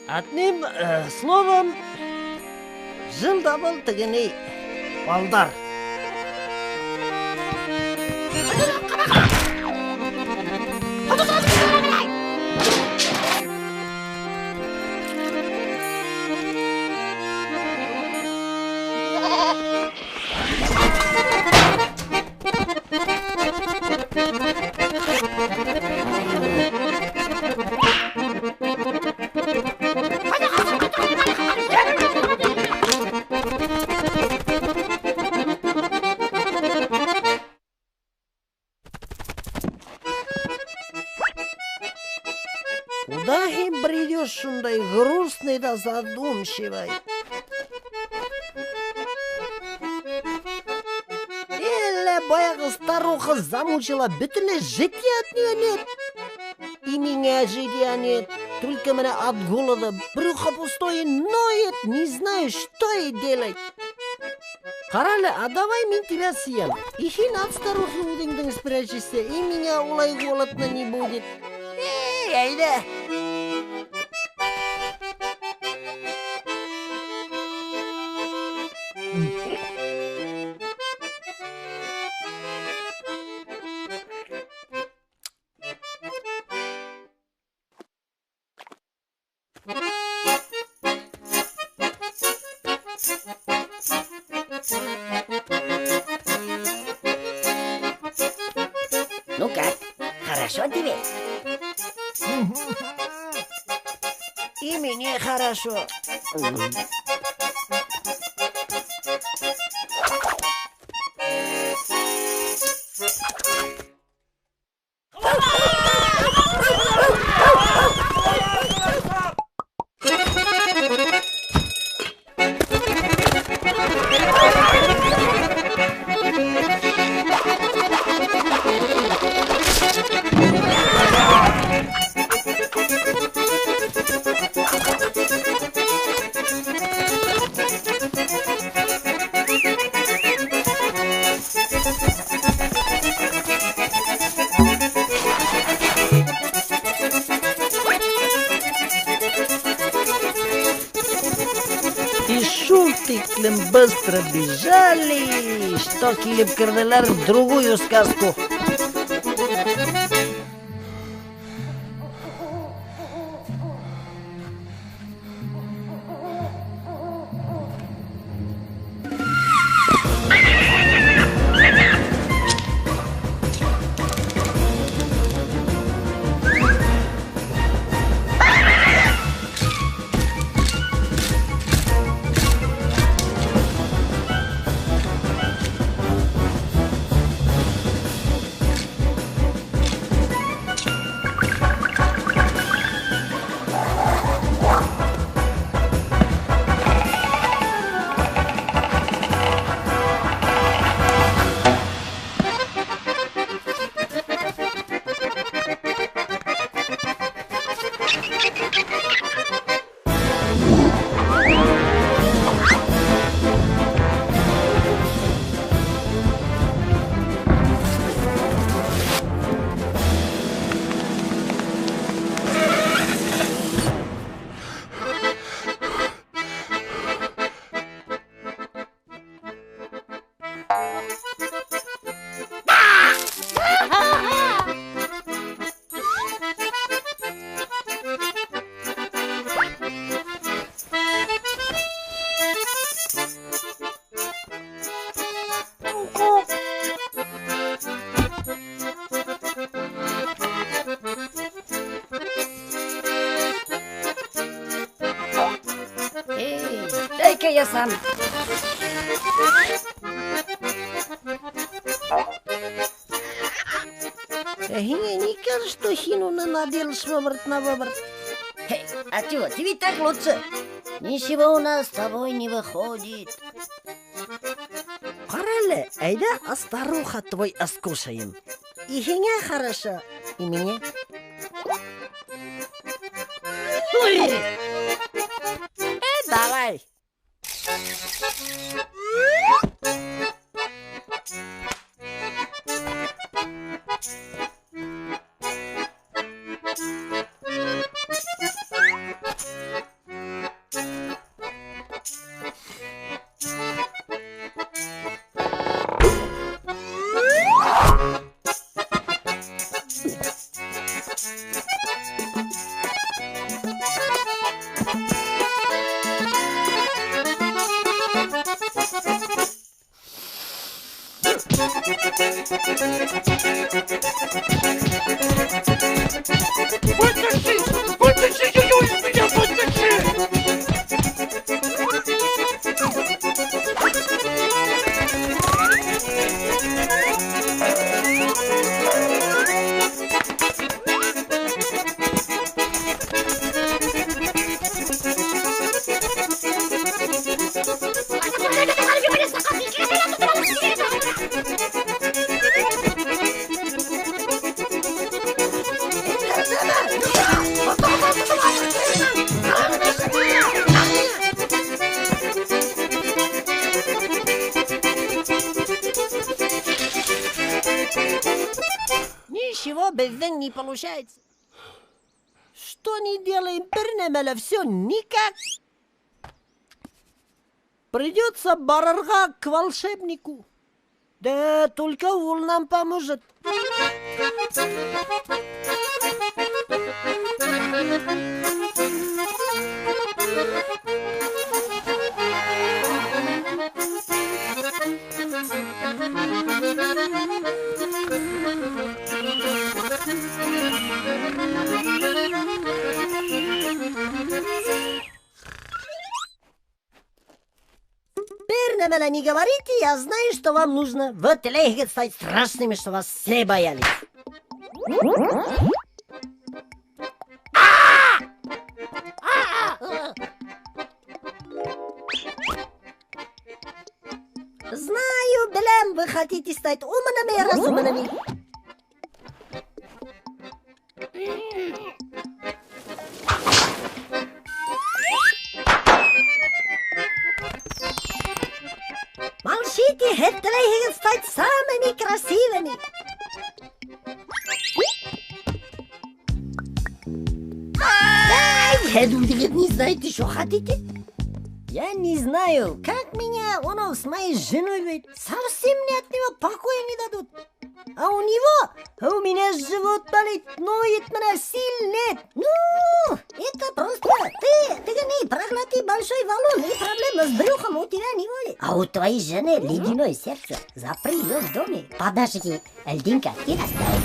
Одним словом, жил да был тігіней балдар. Куда им бредешь, шундай грустный да задумчивый? Или баяғы старуха замучила, бітілі жития от нее нет. И меня жития нет. Только меня от голода брюхо пустое ноет, не знаю, что и делать. Қаралы, а давай мен тебя съем. И хин от старухи удыңдың спрячешься, и меня улай голодно не будет. Эй, айда! Ну как, хорошо тебе? И мне хорошо. И шутиклем быстро бежали, что Килип Карделар в другую сказку. Дай-ка я сам. Не кажется, что хину надел швабрат на выбрат. А чего, ты ведь так лучше. Ничего у нас с тобой не выходит. Қаралы, айда а старуха твой оскушаем. И хиня хорошо, и мне. Ой! Давай. Вытащи! Вытащи ее из меня! Вытащи! Ничего без них не получается. Что не делаем, пернемеля, все никак. Придется Барарга к волшебнику. Да только он нам поможет. Пернемеля, не говорите, я знаю, что вам нужно. Вот легко стать страшными, что вас все боялись. Знаю, Белем, вы хотите стать умными и разумными. Молчите, это легко стать самыми красивыми. Ай, вы не знаете, что хотите? Я не знаю, как меня он с моей женой ведь совсем мне от него покоя не дадут. А у меня живот болит, ноет, меня сил нет. Ну, это просто ты не проглоти большой валун, и проблема с брюхом у тебя не будет. А у твоей жены ледяное сердце, запри ее в доме, подашь ей льдинка и растает.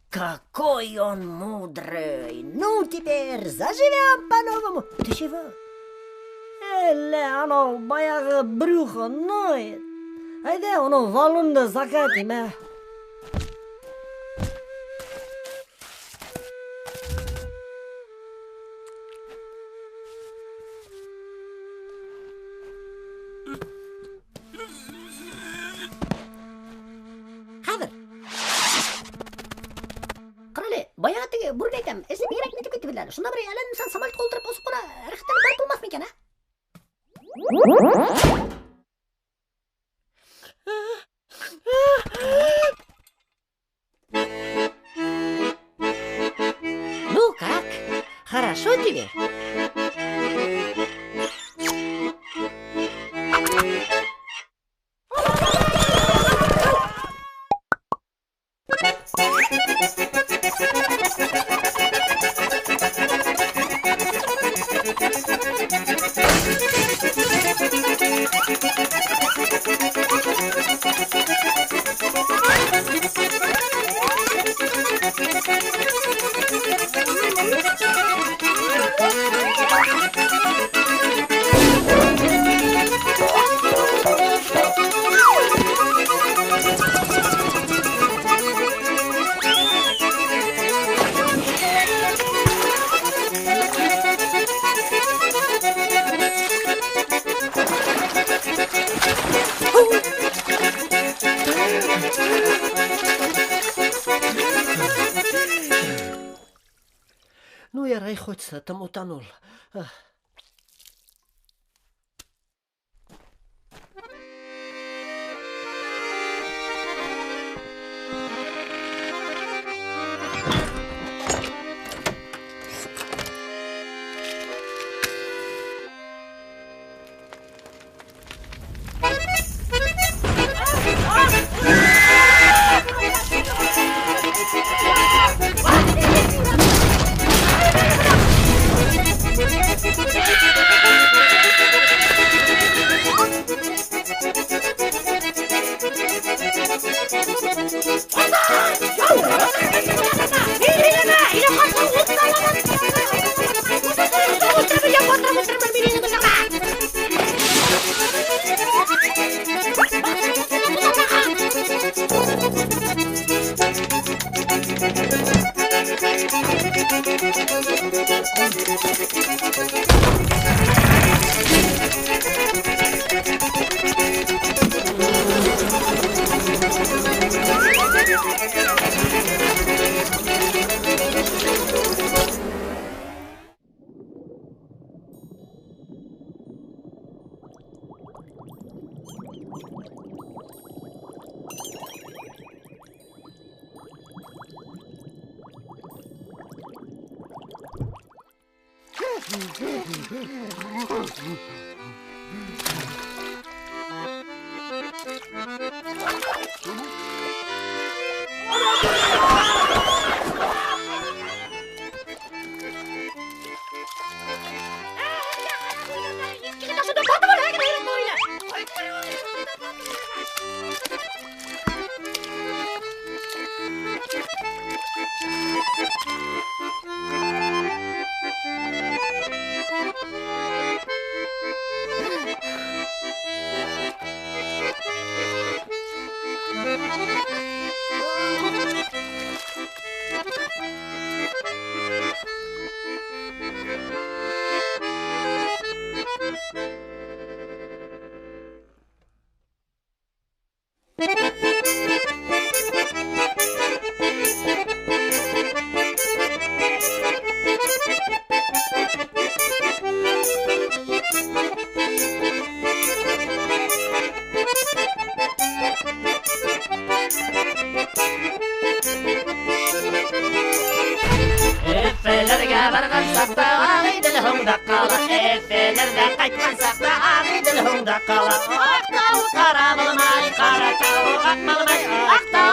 Какой он мудрый! Ну, теперь заживем по-новому. Ты чего? Оно баяғы брюхо ноет. Айда, оно валунды закатим, а? Хавер! Қарале, баяғы бұрын айтам, әсі бейрек нетіп кетті білдер. Шында бір әлін сан самалт қолдырып осып бұна әріқтен бар болмақ мекен, а? Ну как? Хорошо тебе? Ну, я рай хоть с этим утонул. Kita sudah patah lagi dari boiler. Efelerge bargan sakta ağidil hongda kala Efelerge qaytman sakta ağidil hongda kala Aqtağı qara bulmay, qara tağı atmalmay Aqtağı